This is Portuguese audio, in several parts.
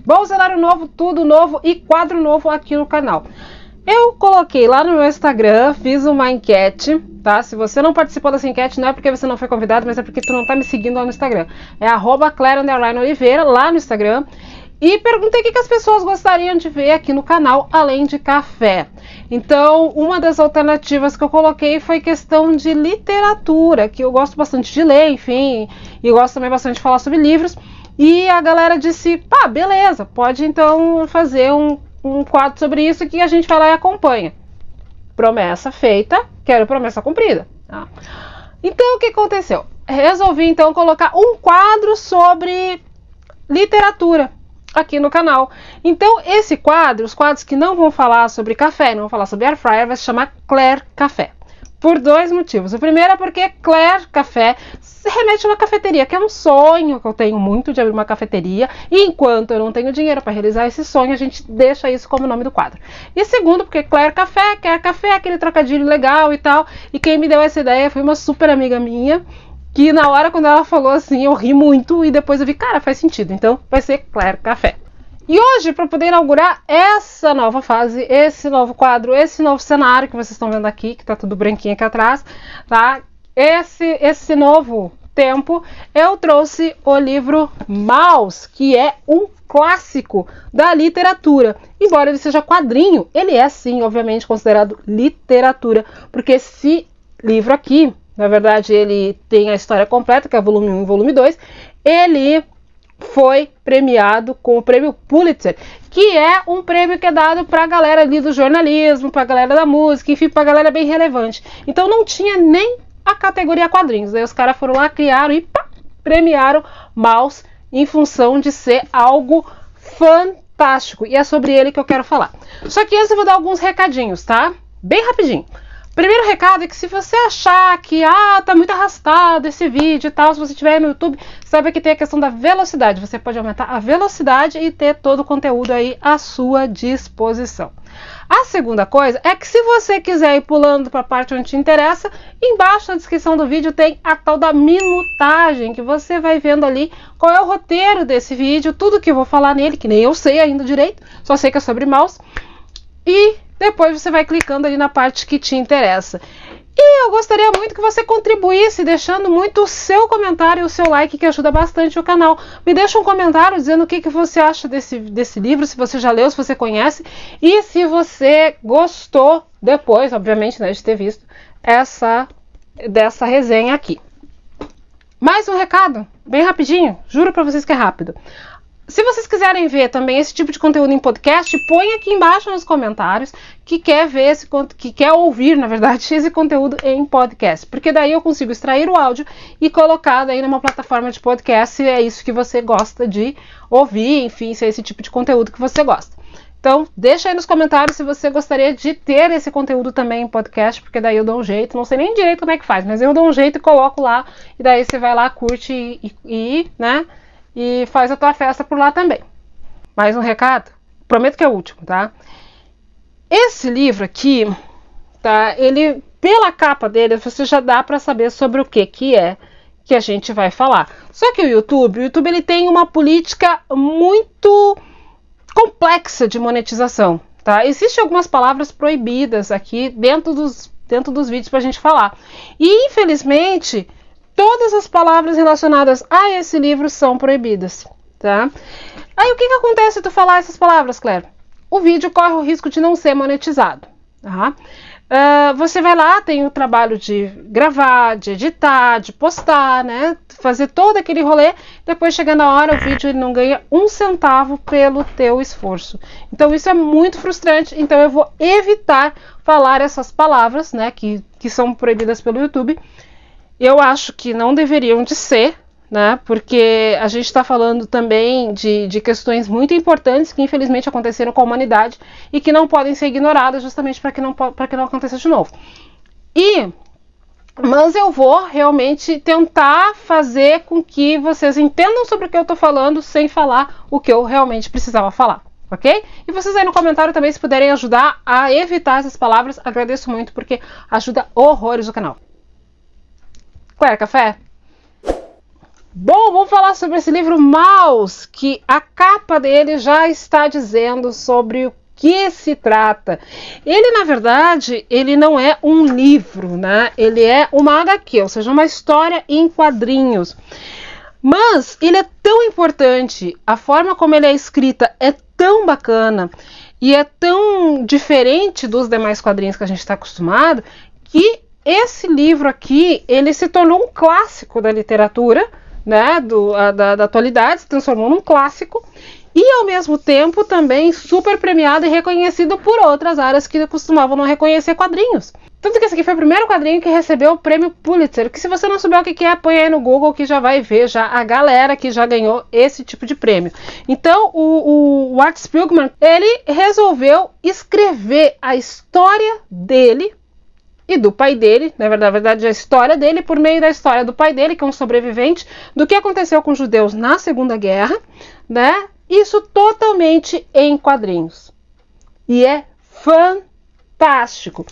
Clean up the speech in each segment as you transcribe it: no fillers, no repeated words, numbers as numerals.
Bom cenário novo, tudo novo e quadro novo aqui no canal. Eu coloquei lá no meu Instagram, fiz uma enquete, tá? Se você não participou dessa enquete, não é porque você não foi convidado, mas é porque tu não tá me seguindo lá no Instagram. É @Claire_Oliveira lá no Instagram. E perguntei o que as pessoas gostariam de ver aqui no canal, além de café. Então, uma das alternativas que eu coloquei foi questão de literatura, que eu gosto bastante de ler, enfim, e gosto também bastante de falar sobre livros. E a galera disse, pá, beleza, pode então fazer um quadro sobre isso que a gente vai lá e acompanha. Promessa feita, quero promessa cumprida. Tá? Então, o que aconteceu? Resolvi então colocar um quadro sobre literatura aqui no canal. Então, esse quadro, os quadros que não vão falar sobre café, não vão falar sobre air fryer, vai se chamar Claire Café. Por dois motivos. O primeiro é porque Claire Café remete a uma cafeteria, que é um sonho que eu tenho muito de abrir uma cafeteria, e enquanto eu não tenho dinheiro para realizar esse sonho, a gente deixa isso como nome do quadro. E segundo, porque Claire Café, quer café, aquele trocadilho legal e tal, e quem me deu essa ideia foi uma super amiga minha, que na hora quando ela falou assim, eu ri muito, e depois eu vi, cara, faz sentido, então vai ser Claire Café. E hoje, para poder inaugurar essa nova fase, esse novo quadro, esse novo cenário que vocês estão vendo aqui, que tá tudo branquinho aqui atrás, tá? Esse novo tempo, eu trouxe o livro Maus, que é um clássico da literatura. Embora ele seja quadrinho, ele é sim, obviamente, considerado literatura, porque esse livro aqui, na verdade, ele tem a história completa, que é volume 1 e volume 2, ele foi premiado com o prêmio Pulitzer, que é um prêmio que é dado para a galera ali do jornalismo, para a galera da música, enfim, para a galera bem relevante. Então não tinha nem a categoria quadrinhos. Daí os caras foram lá, criaram e pá, premiaram Maus em função de ser algo fantástico. E é sobre ele que eu quero falar. Só que antes eu vou dar alguns recadinhos, tá? Bem rapidinho. Primeiro recado é que se você achar que tá muito arrastado esse vídeo e tal, se você estiver no YouTube, saiba que tem a questão da velocidade. Você pode aumentar a velocidade e ter todo o conteúdo aí à sua disposição. A segunda coisa é que se você quiser ir pulando para a parte onde te interessa, embaixo na descrição do vídeo tem a tal da minutagem, que você vai vendo ali qual é o roteiro desse vídeo, tudo que eu vou falar nele, que nem eu sei ainda direito, só sei que é sobre mouse. E depois você vai clicando ali na parte que te interessa. E eu gostaria muito que você contribuísse, deixando muito o seu comentário e o seu like, que ajuda bastante o canal. Me deixa um comentário dizendo o que você acha desse livro, se você já leu, se você conhece, e se você gostou depois, obviamente, né, de ter visto dessa resenha aqui. Mais um recado, bem rapidinho, juro pra vocês que é rápido. Se vocês quiserem ver também esse tipo de conteúdo em podcast, põe aqui embaixo nos comentários que quer ver que quer ouvir, na verdade, esse conteúdo em podcast. Porque daí eu consigo extrair o áudio e colocar daí numa plataforma de podcast, se é isso que você gosta de ouvir, enfim, se é esse tipo de conteúdo que você gosta. Então, deixa aí nos comentários se você gostaria de ter esse conteúdo também em podcast, porque daí eu dou um jeito, não sei nem direito como é que faz, mas eu dou um jeito e coloco lá, e daí você vai lá, curte né? E faz a tua festa por lá também. Mais um recado? Prometo que é o último, tá? Esse livro aqui, tá? Ele, pela capa dele, você já dá para saber sobre o que é que a gente vai falar. Só que o YouTube ele tem uma política muito complexa de monetização, tá? Existem algumas palavras proibidas aqui dentro dos vídeos pra gente falar. E, infelizmente, todas as palavras relacionadas a esse livro são proibidas, tá? Aí o que acontece se tu falar essas palavras, Claire? O vídeo corre o risco de não ser monetizado, tá? Você vai lá, tem o trabalho de gravar, de editar, de postar, né? Fazer todo aquele rolê, depois chega na hora, o vídeo ele não ganha um centavo pelo teu esforço. Então isso é muito frustrante, então eu vou evitar falar essas palavras, né? Que são proibidas pelo YouTube. Eu acho que não deveriam de ser, né? Porque a gente está falando também de questões muito importantes que infelizmente aconteceram com a humanidade e que não podem ser ignoradas justamente para que não aconteça de novo. Mas eu vou realmente tentar fazer com que vocês entendam sobre o que eu estou falando sem falar o que eu realmente precisava falar, ok? E vocês aí no comentário também, se puderem ajudar a evitar essas palavras, agradeço muito porque ajuda horrores o canal. Claire Café? Bom, vamos falar sobre esse livro Maus, que a capa dele já está dizendo sobre o que se trata. Ele, na verdade, ele não é um livro, né? Ele é uma HQ, ou seja, uma história em quadrinhos. Mas ele é tão importante, a forma como ele é escrita é tão bacana e é tão diferente dos demais quadrinhos que a gente está acostumado, que esse livro aqui, ele se tornou um clássico da literatura, né, da atualidade, se transformou num clássico e ao mesmo tempo também super premiado e reconhecido por outras áreas que costumavam não reconhecer quadrinhos. Tanto que esse aqui foi o primeiro quadrinho que recebeu o prêmio Pulitzer, que se você não souber o que é, põe aí no Google que já vai ver já a galera que já ganhou esse tipo de prêmio. Então o Art Spiegelman, ele resolveu escrever a história dele e do pai dele, na verdade a história dele por meio da história do pai dele, que é um sobrevivente do que aconteceu com os judeus na Segunda Guerra, né? Isso totalmente em quadrinhos. E é fantástico.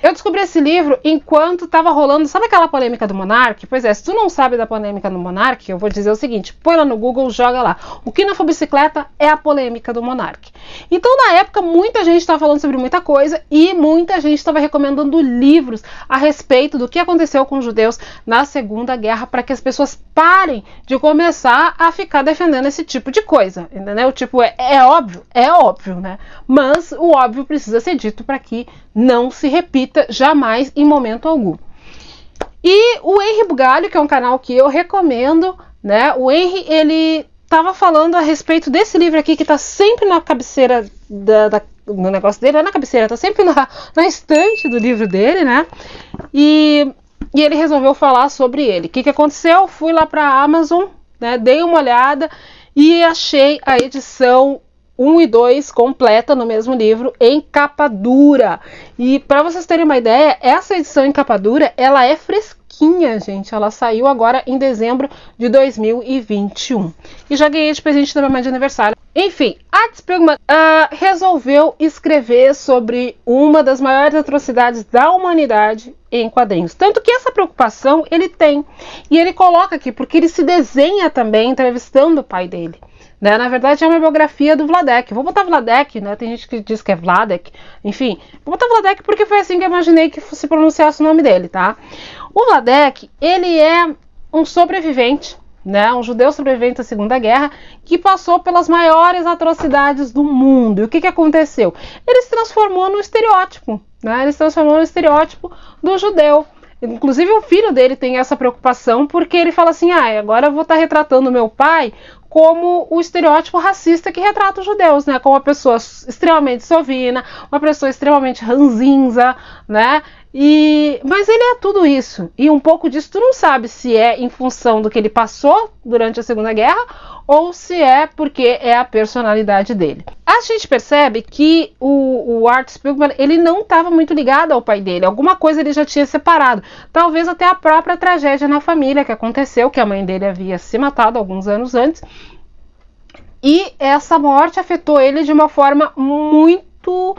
Eu descobri esse livro enquanto estava rolando, sabe aquela polêmica do Monark? Pois é, se tu não sabe da polêmica do Monark, eu vou dizer o seguinte, põe lá no Google, joga lá. O que na bicicleta é a polêmica do Monark. Então, na época, muita gente estava falando sobre muita coisa e muita gente estava recomendando livros a respeito do que aconteceu com os judeus na Segunda Guerra para que as pessoas parem de começar a ficar defendendo esse tipo de coisa, entendeu? Tipo, é óbvio, né? Mas o óbvio precisa ser dito para que não se repita jamais em momento algum. E o Henry Bugalho, que é um canal que eu recomendo, né? O Henry, ele estava falando a respeito desse livro aqui que está sempre na cabeceira no negócio dele, não é na cabeceira, está sempre na estante do livro dele, né? E ele resolveu falar sobre ele. O que aconteceu? Fui lá para a Amazon, né? Dei uma olhada e achei a edição 1 e 2 completa no mesmo livro em capa dura. E para vocês terem uma ideia, essa edição em capa dura, ela é fresquinha, gente. Ela saiu agora em dezembro de 2021. E já ganhei de presente da minha mãe de aniversário. Enfim, Art Spiegelman resolveu escrever sobre uma das maiores atrocidades da humanidade em quadrinhos. Tanto que essa preocupação ele tem. E ele coloca aqui, porque ele se desenha também entrevistando o pai dele. Né? Na verdade é uma biografia do Vladek. Vou botar Vladek, né? Tem gente que diz que é Vladek. Enfim, vou botar Vladek porque foi assim que eu imaginei que se pronunciasse o nome dele, tá? O Vladek, ele é um sobrevivente, né? Um judeu sobrevivente da Segunda Guerra que passou pelas maiores atrocidades do mundo. E o que aconteceu? Ele se transformou no estereótipo, né? Ele se transformou no estereótipo do judeu. Inclusive o filho dele tem essa preocupação porque ele fala assim, agora eu vou estar retratando meu pai como o estereótipo racista que retrata os judeus, né? Como uma pessoa extremamente sovina, uma pessoa extremamente ranzinza, né? Mas ele é tudo isso. E um pouco disso tu não sabe se é em função do que ele passou durante a Segunda Guerra ou se é porque é a personalidade dele. A gente percebe que o Art Spiegelman, ele não estava muito ligado ao pai dele. Alguma coisa ele já tinha separado. Talvez até a própria tragédia na família que aconteceu, que a mãe dele havia se matado alguns anos antes. E essa morte afetou ele de uma forma muito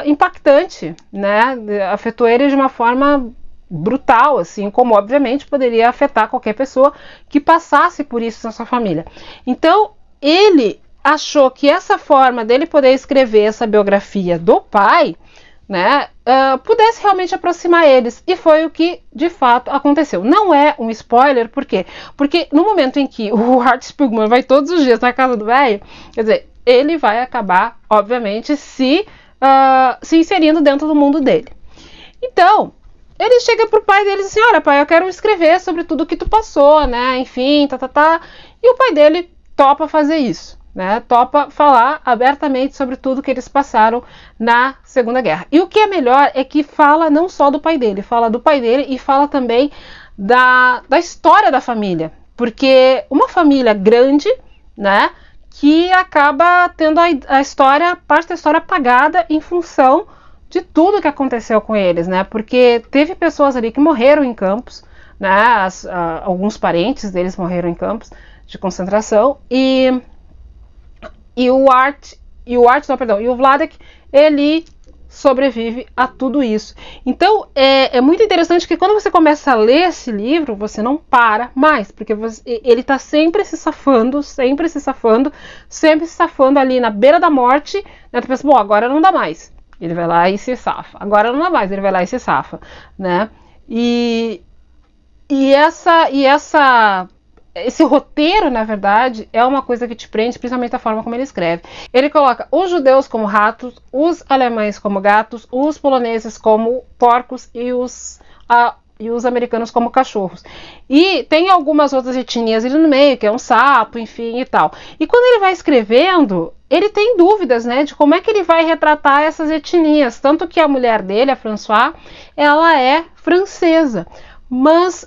impactante, né? Afetou ele de uma forma brutal, assim, como obviamente poderia afetar qualquer pessoa que passasse por isso na sua família. Então, ele achou que essa forma dele poder escrever essa biografia do pai, né, pudesse realmente aproximar eles, e foi o que de fato aconteceu. Não é um spoiler, por quê? Porque no momento em que o Art Spiegelman vai todos os dias na casa do velho, quer dizer, ele vai acabar, obviamente, se inserindo dentro do mundo dele. Então, ele chega pro pai dele e diz assim, olha pai, eu quero escrever sobre tudo que tu passou, né, enfim, e o pai dele topa fazer isso, né, topa falar abertamente sobre tudo que eles passaram na Segunda Guerra. E o que é melhor é que fala não só do pai dele, fala do pai dele e fala também da história da família, porque uma família grande, né, que acaba tendo a história, parte da história apagada em função de tudo que aconteceu com eles, né? Porque teve pessoas ali que morreram em campos, né? Alguns parentes deles morreram em campos de concentração e o Vladek, ele sobrevive a tudo isso. Então é muito interessante que quando você começa a ler esse livro, você não para mais, porque ele está sempre se safando ali na beira da morte, né? Tu pensa, bom, agora não dá mais. Ele vai lá e se safa. Agora não dá mais, ele vai lá e se safa, né? Esse roteiro, na verdade, é uma coisa que te prende, principalmente a forma como ele escreve. Ele coloca os judeus como ratos, os alemães como gatos, os poloneses como porcos e os americanos como cachorros. E tem algumas outras etnias ali no meio, que é um sapo, enfim e tal. E quando ele vai escrevendo, ele tem dúvidas, né, de como é que ele vai retratar essas etnias. Tanto que a mulher dele, a Françoise, ela é francesa.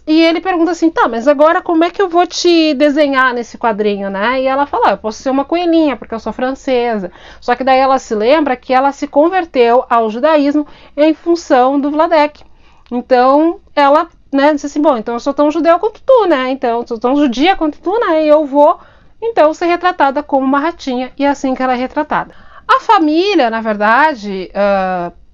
E ele pergunta assim, tá, mas agora como é que eu vou te desenhar nesse quadrinho, né? E ela fala, eu posso ser uma coelhinha, porque eu sou francesa. Só que daí ela se lembra que ela se converteu ao judaísmo em função do Vladek. Então, ela, né, disse assim, bom, então eu sou tão judeu quanto tu, né? Então, eu sou tão judia quanto tu, né? E eu vou, então, ser retratada como uma ratinha. E é assim que ela é retratada. A família, na verdade...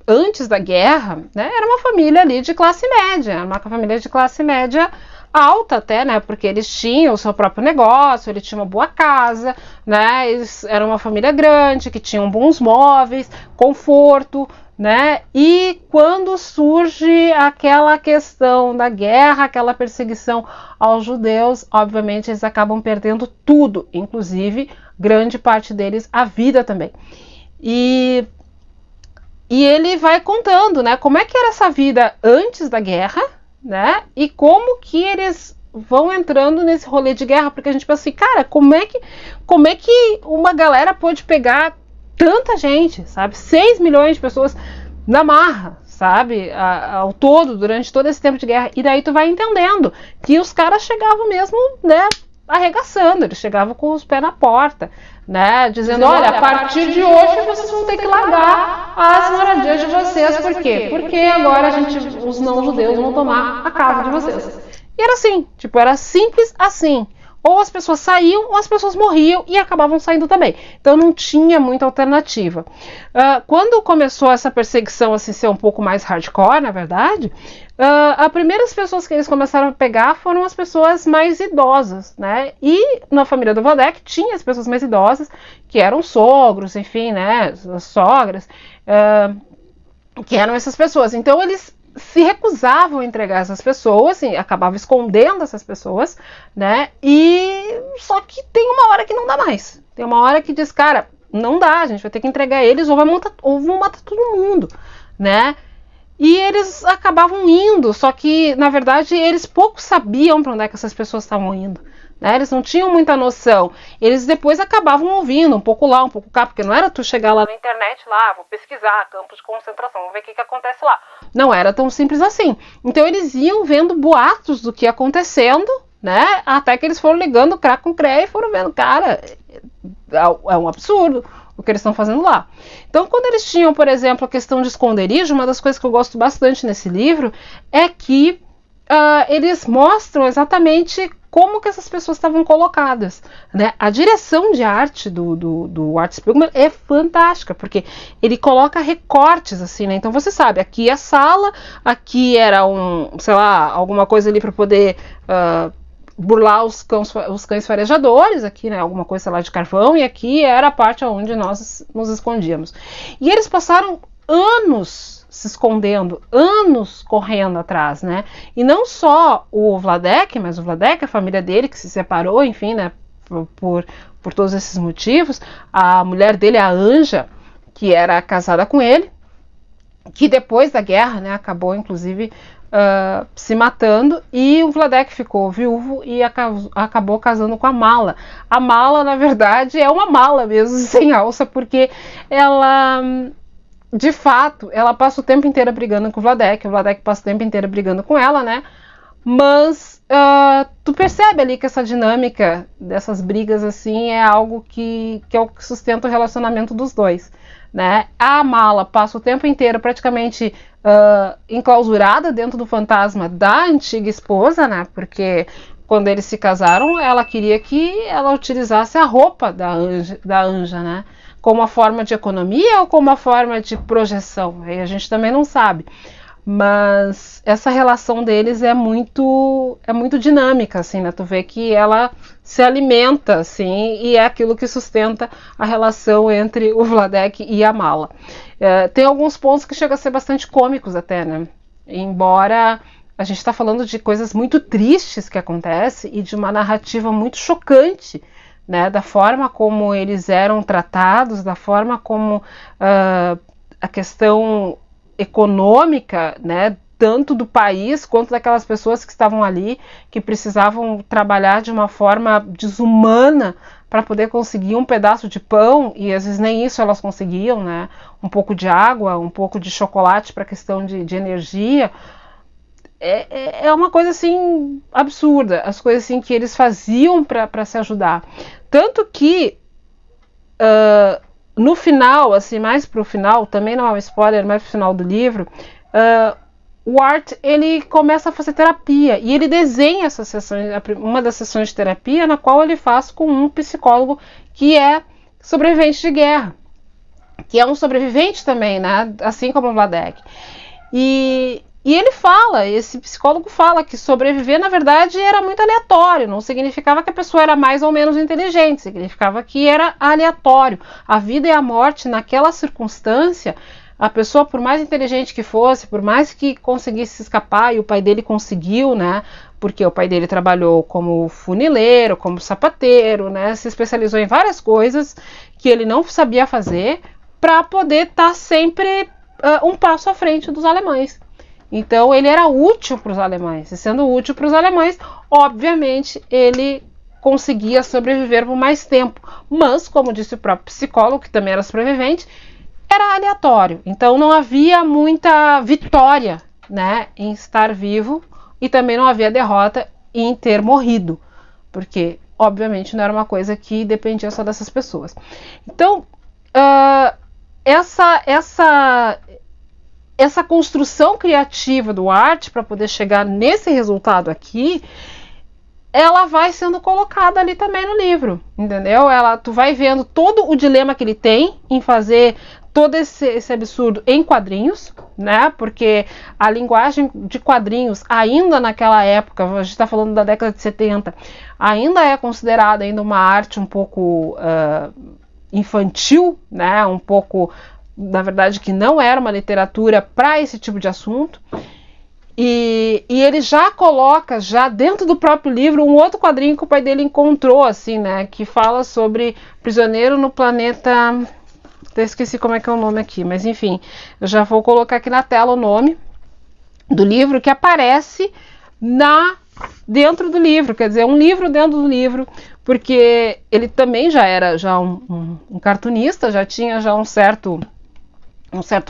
antes da guerra, né, era uma família ali de classe média, uma família de classe média alta até, né, porque eles tinham o seu próprio negócio, eles tinham uma boa casa, né, eles eram uma família grande, que tinham bons móveis, conforto, né, e quando surge aquela questão da guerra, aquela perseguição aos judeus, obviamente eles acabam perdendo tudo, inclusive grande parte deles a vida também. E ele vai contando, né, como é que era essa vida antes da guerra, né, e como que eles vão entrando nesse rolê de guerra, porque a gente pensa assim, cara, como é que uma galera pode pegar tanta gente, sabe, 6 milhões de pessoas na marra, sabe, ao todo, durante todo esse tempo de guerra, e daí tu vai entendendo que os caras chegavam mesmo, né, arregaçando, eles chegavam com os pés na porta, né, dizendo, olha, a partir de hoje vocês vão ter que largar as moradias de vocês, por quê? Porque agora os não-judeus vão tomar a casa de vocês. E era assim, tipo, era simples assim. Ou as pessoas saíam, ou as pessoas morriam e acabavam saindo também. Então não tinha muita alternativa. Quando começou essa perseguição assim, ser um pouco mais hardcore, na verdade, as primeiras pessoas que eles começaram a pegar foram as pessoas mais idosas, né? E na família do Vladek tinha as pessoas mais idosas, que eram sogros, enfim, né? As sogras, que eram essas pessoas. Então eles se recusavam a entregar essas pessoas, assim, acabavam escondendo essas pessoas, né? E só que tem uma hora que não dá mais. Tem uma hora que diz, cara, não dá, a gente vai ter que entregar eles ou vão matar todo mundo, né? E eles acabavam indo, só que, na verdade, eles pouco sabiam para onde é que essas pessoas estavam indo, né? Eles não tinham muita noção. Eles depois acabavam ouvindo, um pouco lá, um pouco cá, porque não era tu chegar lá na internet, vou pesquisar campos de concentração, vou ver o que acontece lá. Não era tão simples assim. Então eles iam vendo boatos do que ia acontecendo, né? Até que eles foram ligando CRA com CREA e foram vendo, cara, é um absurdo o que eles estão fazendo lá. Então, quando eles tinham, por exemplo, a questão de esconderijo, uma das coisas que eu gosto bastante nesse livro é que eles mostram exatamente como que essas pessoas estavam colocadas, né? A direção de arte do Art Spiegelman é fantástica, porque ele coloca recortes assim, né? Então você sabe, aqui é a sala, aqui era alguma coisa ali para poder burlar os cães farejadores, aqui, né, alguma coisa lá de carvão, e aqui era a parte onde nós nos escondíamos. E eles passaram anos se escondendo, anos correndo atrás, né? E não só o Vladek, mas o Vladek, a família dele que se separou, enfim, né, por todos esses motivos, a mulher dele, a Anja, que era casada com ele, que depois da guerra, né, acabou inclusive se matando, e o Vladek ficou viúvo e acabou casando com a Mala. A Mala, na verdade, é uma mala mesmo, sem alça, porque ela, de fato, ela passa o tempo inteiro brigando com o Vladek passa o tempo inteiro brigando com ela, né? Mas tu percebe ali que essa dinâmica dessas brigas assim é algo que é o que sustenta o relacionamento dos dois, né? A Mala passa o tempo inteiro praticamente enclausurada dentro do fantasma da antiga esposa, né? Porque quando eles se casaram, ela queria que ela utilizasse a roupa da Anja, né? Como uma forma de economia ou como uma forma de projeção? Aí a gente também não sabe. Mas essa relação deles é muito dinâmica, assim, né? Tu vê que ela se alimenta, assim, e é aquilo que sustenta a relação entre o Vladek e a Mala. Tem alguns pontos que chegam a ser bastante cômicos até, né? Embora a gente está falando de coisas muito tristes que acontecem e de uma narrativa muito chocante, né, da forma como eles eram tratados, da forma como a questão econômica, né, tanto do país quanto daquelas pessoas que estavam ali, que precisavam trabalhar de uma forma desumana para poder conseguir um pedaço de pão, e às vezes nem isso elas conseguiam, né, um pouco de água, um pouco de chocolate para a questão de energia. É uma coisa assim absurda, as coisas assim que eles faziam para se ajudar. Tanto que no final, assim, mais pro final, também não é um spoiler, mais pro final do livro, o Art, ele começa a fazer terapia e ele desenha essa sessão, uma das sessões de terapia, na qual ele faz com um psicólogo que é sobrevivente de guerra, que é um sobrevivente também, né, assim como o Vladek. E ele fala, esse psicólogo fala que sobreviver, na verdade, era muito aleatório, não significava que a pessoa era mais ou menos inteligente, significava que era aleatório. A vida e a morte, naquela circunstância, a pessoa, por mais inteligente que fosse, por mais que conseguisse escapar, e o pai dele conseguiu, né, porque o pai dele trabalhou como funileiro, como sapateiro, né, se especializou em várias coisas que ele não sabia fazer, para poder estar sempre um passo à frente dos alemães. Então ele era útil para os alemães, e sendo útil para os alemães, obviamente ele conseguia sobreviver por mais tempo. Mas, como disse o próprio psicólogo, que também era sobrevivente, era aleatório. Então não havia muita vitória, né, em estar vivo, e também não havia derrota em ter morrido, porque obviamente não era uma coisa que dependia só dessas pessoas. Então essa construção criativa do Art para poder chegar nesse resultado aqui, ela vai sendo colocada ali também no livro, entendeu? Tu vai vendo todo o dilema que ele tem em fazer todo esse absurdo em quadrinhos, né? Porque a linguagem de quadrinhos, ainda naquela época, a gente está falando da década de 70, ainda é considerada ainda uma arte um pouco infantil, né? Um pouco, na verdade, que não era uma literatura para esse tipo de assunto. E ele já coloca, já dentro do próprio livro, um outro quadrinho que o pai dele encontrou, assim, né, que fala sobre prisioneiro no planeta... Até esqueci como é que é o nome aqui, mas enfim, eu já vou colocar aqui na tela o nome do livro, que aparece dentro do livro, quer dizer, um livro dentro do livro, porque ele também já era um cartunista, já tinha já um certo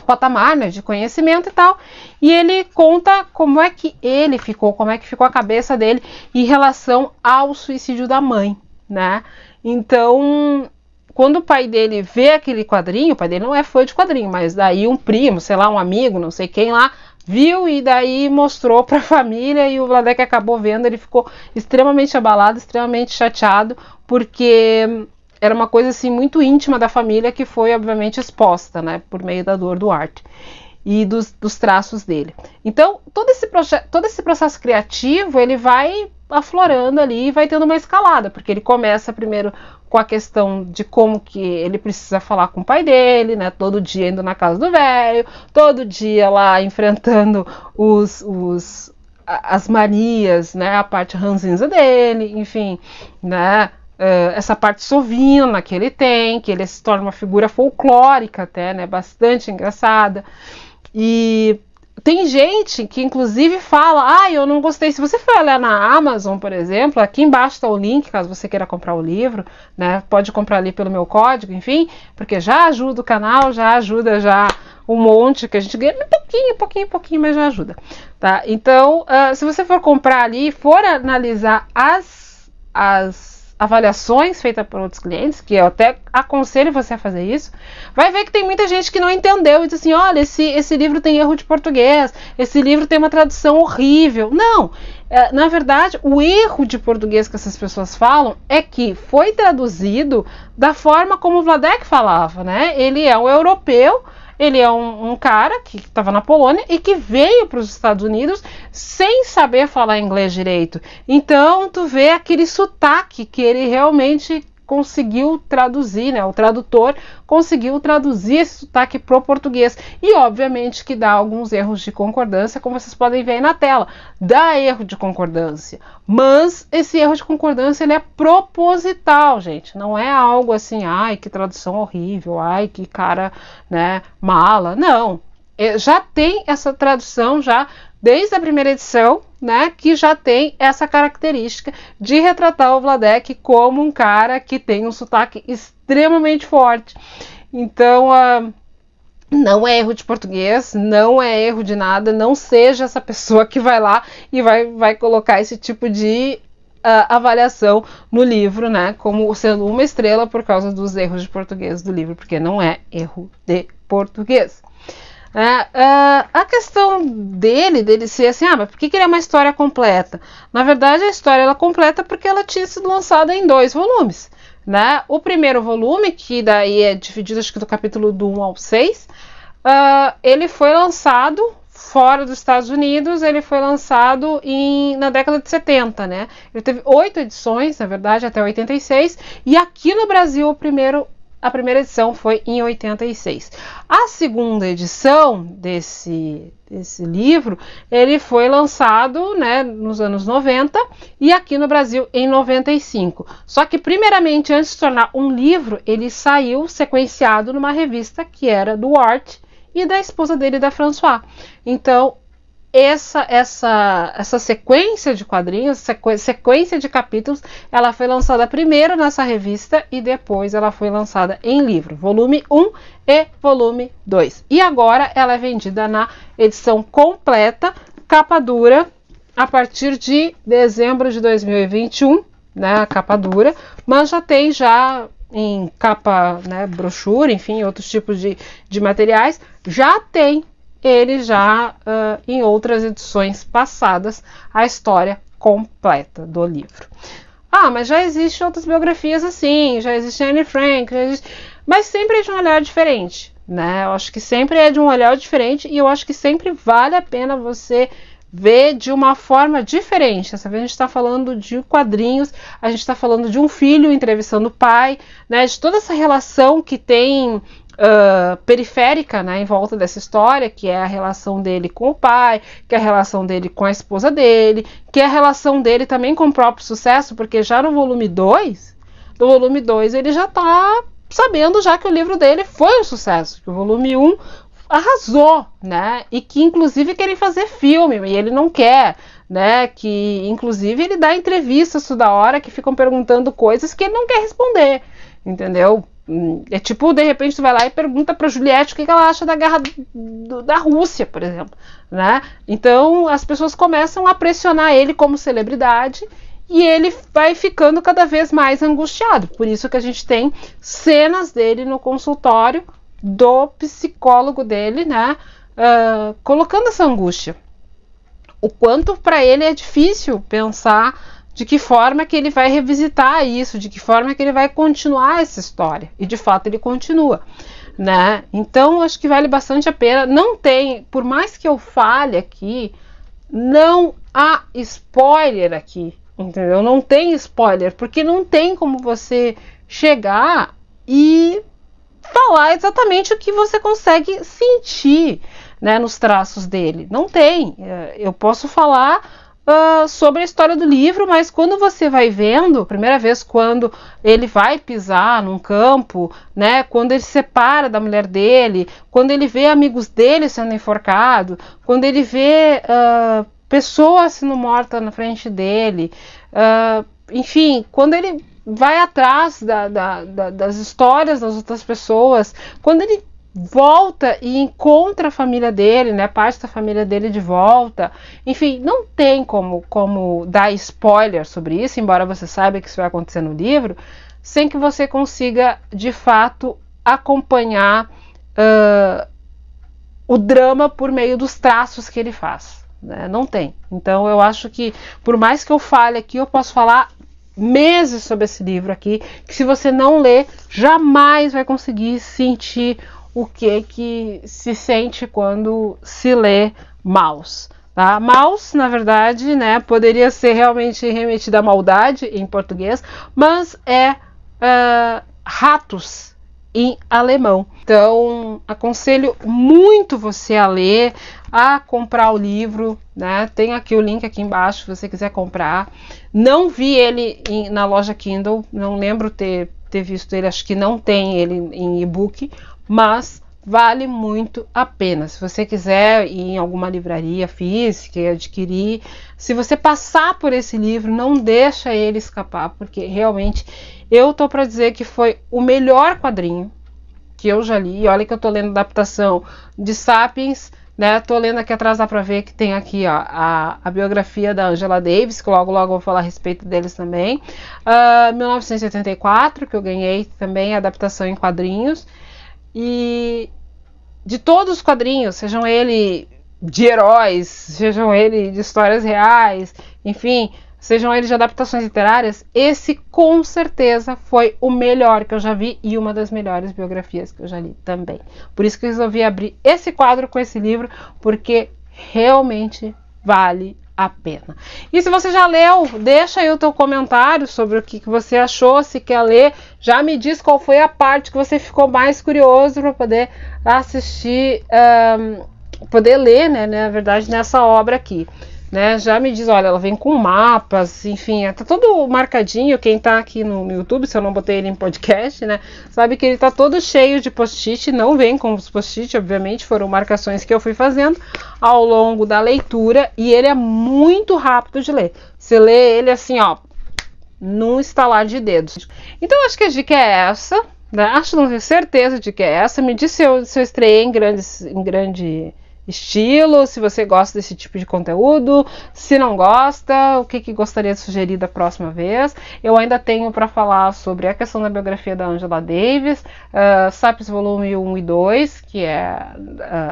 patamar, né, de conhecimento e tal, e ele conta como é que ficou a cabeça dele em relação ao suicídio da mãe, né? Então, quando o pai dele vê aquele quadrinho, o pai dele não é fã de quadrinho, mas daí um primo, sei lá, um amigo, não sei quem lá, viu e daí mostrou para a família, e o Vladek acabou vendo, ele ficou extremamente abalado, extremamente chateado, porque era uma coisa assim muito íntima da família que foi obviamente exposta, né, por meio da dor do Art e dos traços dele. Então todo esse processo criativo, ele vai aflorando ali e vai tendo uma escalada, porque ele começa primeiro com a questão de como que ele precisa falar com o pai dele, né, todo dia indo na casa do velho, todo dia lá enfrentando as manias, né, a parte ranzinza dele, enfim, né, essa parte sovina que ele tem, que ele se torna uma figura folclórica até, né, bastante engraçada. E tem gente que inclusive fala, eu não gostei. Se você for olhar na Amazon, por exemplo, aqui embaixo está o link, caso você queira comprar o livro, né, pode comprar ali pelo meu código, enfim, porque já ajuda o canal, já ajuda já um monte que a gente ganha, pouquinho, mas já ajuda, tá? Então, se você for comprar ali, for analisar as avaliações feitas por outros clientes, que eu até aconselho você a fazer isso, vai ver que tem muita gente que não entendeu e diz assim, olha, esse livro tem erro de português, esse livro tem uma tradução horrível. Não, na verdade, o erro de português que essas pessoas falam é que foi traduzido da forma como o Vladek falava, né? Ele é um europeu, ele é um cara que estava na Polônia e que veio para os Estados Unidos sem saber falar inglês direito. Então, tu vê aquele sotaque que ele realmente conseguiu traduzir, né? O tradutor conseguiu traduzir esse sotaque pro português. E, obviamente, que dá alguns erros de concordância, como vocês podem ver aí na tela. Dá erro de concordância. Mas esse erro de concordância, ele é proposital, gente. Não é algo assim, ai, que tradução horrível, ai, que cara, né, mala. Não. Já tem essa tradução, já desde a primeira edição, né, que já tem essa característica de retratar o Vladek como um cara que tem um sotaque extremamente forte. Então, não é erro de português, não é erro de nada, não seja essa pessoa que vai lá e vai colocar esse tipo de avaliação no livro, né, como sendo uma estrela por causa dos erros de português do livro, porque não é erro de português. A questão dele ser assim, mas por que ele é uma história completa? Na verdade, a história ela é completa porque ela tinha sido lançada em 2 volumes. Né? O primeiro volume, que daí é dividido acho que do capítulo do 1 ao 6, ele foi lançado fora dos Estados Unidos, ele foi lançado na década de 70, né? Ele teve 8 edições, na verdade, até 86, e aqui no Brasil a primeira edição foi em 86. A segunda edição desse livro, ele foi lançado, né, nos anos 90 e aqui no Brasil em 95. Só que, primeiramente, antes de se tornar um livro, ele saiu sequenciado numa revista que era do Art e da esposa dele, da François. Então, essa sequência de quadrinhos, sequência de capítulos, ela foi lançada primeiro nessa revista e depois ela foi lançada em livro, volume 1 e volume 2. E agora ela é vendida na edição completa, capa dura, a partir de dezembro de 2021, né, a capa dura, mas já tem em capa, né, brochura, enfim, outros tipos de materiais, já tem ele em outras edições passadas, a história completa do livro. Mas já existem outras biografias assim, já existe Anne Frank, mas sempre é de um olhar diferente, né? Eu acho que sempre é de um olhar diferente e eu acho que sempre vale a pena você ver de uma forma diferente. Dessa vez a gente está falando de quadrinhos, a gente está falando de um filho entrevistando o pai, né? De toda essa relação que tem periférica, né, em volta dessa história, que é a relação dele com o pai, que é a relação dele com a esposa dele, que é a relação dele também com o próprio sucesso, porque já no volume 2, ele já está sabendo já que o livro dele foi um sucesso, que o volume 1 arrasou, né, e que inclusive querem fazer filme, e ele não quer, né, que inclusive ele dá entrevistas toda hora que ficam perguntando coisas que ele não quer responder, entendeu? É tipo, de repente tu vai lá e pergunta pra Juliette o que ela acha da guerra da Rússia, por exemplo, né? Então as pessoas começam a pressionar ele como celebridade e ele vai ficando cada vez mais angustiado. Por isso que a gente tem cenas dele no consultório do psicólogo dele, né? Colocando essa angústia. O quanto para ele é difícil pensar de que forma que ele vai revisitar isso, de que forma que ele vai continuar essa história. E de fato ele continua, né? Então acho que vale bastante a pena. Não tem, por mais que eu fale aqui, não há spoiler aqui, entendeu? Não tem spoiler, porque não tem como você chegar e falar exatamente o que você consegue sentir, né, nos traços dele. Não tem. Eu posso falar sobre a história do livro, mas quando você vai vendo, primeira vez quando ele vai pisar num campo, né, quando ele se separa da mulher dele, quando ele vê amigos dele sendo enforcados, quando ele vê pessoas sendo mortas na frente dele, enfim, quando ele vai atrás das histórias das outras pessoas, quando ele volta e encontra a família dele, né, parte da família dele de volta. Enfim, não tem como dar spoiler sobre isso, embora você saiba que isso vai acontecer no livro, sem que você consiga, de fato, acompanhar o drama por meio dos traços que ele faz. Né? Não tem. Então, eu acho que, por mais que eu fale aqui, eu posso falar meses sobre esse livro aqui, que se você não ler, jamais vai conseguir sentir o que se sente quando se lê Maus. Tá? Maus, na verdade, né, poderia ser realmente remetido à maldade em português, mas é ratos em alemão. Então, aconselho muito você a ler, a comprar o livro, né? Tem aqui o link aqui embaixo, se você quiser comprar. Não vi ele na loja Kindle, não lembro ter visto ele, acho que não tem ele em e-book, mas vale muito a pena. Se você quiser ir em alguma livraria física e adquirir, se você passar por esse livro, não deixa ele escapar, porque realmente eu tô para dizer que foi o melhor quadrinho que eu já li. E olha que eu tô lendo adaptação de Sapiens, né? Tô lendo aqui atrás, dá para ver que tem aqui, ó, a biografia da Angela Davis, que logo vou falar a respeito deles também. 1984, que eu ganhei também, adaptação em quadrinhos. E de todos os quadrinhos, sejam ele de heróis, sejam ele de histórias reais, enfim, sejam eles de adaptações literárias, esse com certeza foi o melhor que eu já vi e uma das melhores biografias que eu já li também. Por isso que eu resolvi abrir esse quadro com esse livro, porque realmente vale a pena. E se você já leu, deixa aí o teu comentário sobre o que você achou, se quer ler, já me diz qual foi a parte que você ficou mais curioso para poder assistir, poder ler, né, na verdade, nessa obra aqui. Né, já me diz, olha, ela vem com mapas, enfim, tá todo marcadinho. Quem tá aqui no YouTube, se eu não botei ele em podcast, né, sabe que ele tá todo cheio de post-it. Não vem com os post-it, obviamente, foram marcações que eu fui fazendo ao longo da leitura, e ele é muito rápido de ler. Você lê ele assim, ó, num estalar de dedos. Então, acho que a dica é essa, né? Acho, não tenho certeza de que é essa. Me diz se eu estreiei em grande estilo, se você gosta desse tipo de conteúdo, se não gosta, o que gostaria de sugerir da próxima vez. Eu ainda tenho para falar sobre a questão da biografia da Angela Davis, Sapiens volume 1 e 2, que é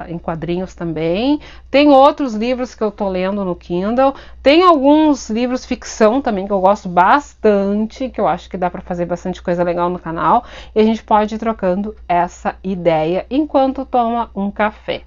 em quadrinhos também. Tem outros livros que eu tô lendo no Kindle, tem alguns livros ficção também que eu gosto bastante, que eu acho que dá para fazer bastante coisa legal no canal, e a gente pode ir trocando essa ideia enquanto toma um café.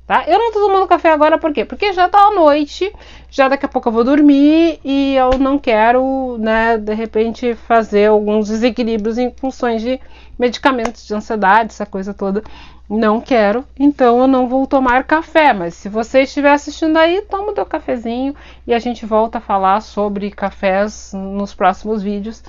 Tá? Eu não tô tomando café agora, por quê? Porque já tá à noite, já daqui a pouco eu vou dormir e eu não quero, né, de repente fazer alguns desequilíbrios em funções de medicamentos de ansiedade, essa coisa toda. Não quero, então eu não vou tomar café, mas se você estiver assistindo aí, toma o teu cafezinho e a gente volta a falar sobre cafés nos próximos vídeos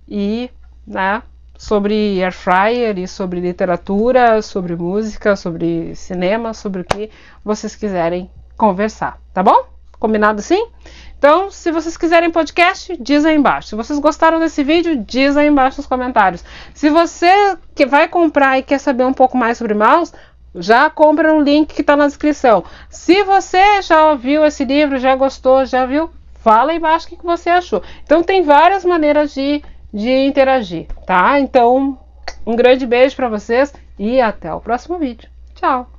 e, né, sobre air fryer e sobre literatura, sobre música, sobre cinema, sobre o que vocês quiserem conversar, tá bom? Combinado assim? Então, se vocês quiserem podcast, diz aí embaixo. Se vocês gostaram desse vídeo, diz aí embaixo nos comentários. Se você que vai comprar e quer saber um pouco mais sobre Maus, já compra no link que está na descrição. Se você já viu esse livro, já gostou, já viu, fala aí embaixo o que você achou. Então, tem várias maneiras de interagir, tá? Então, um grande beijo para vocês e até o próximo vídeo. Tchau!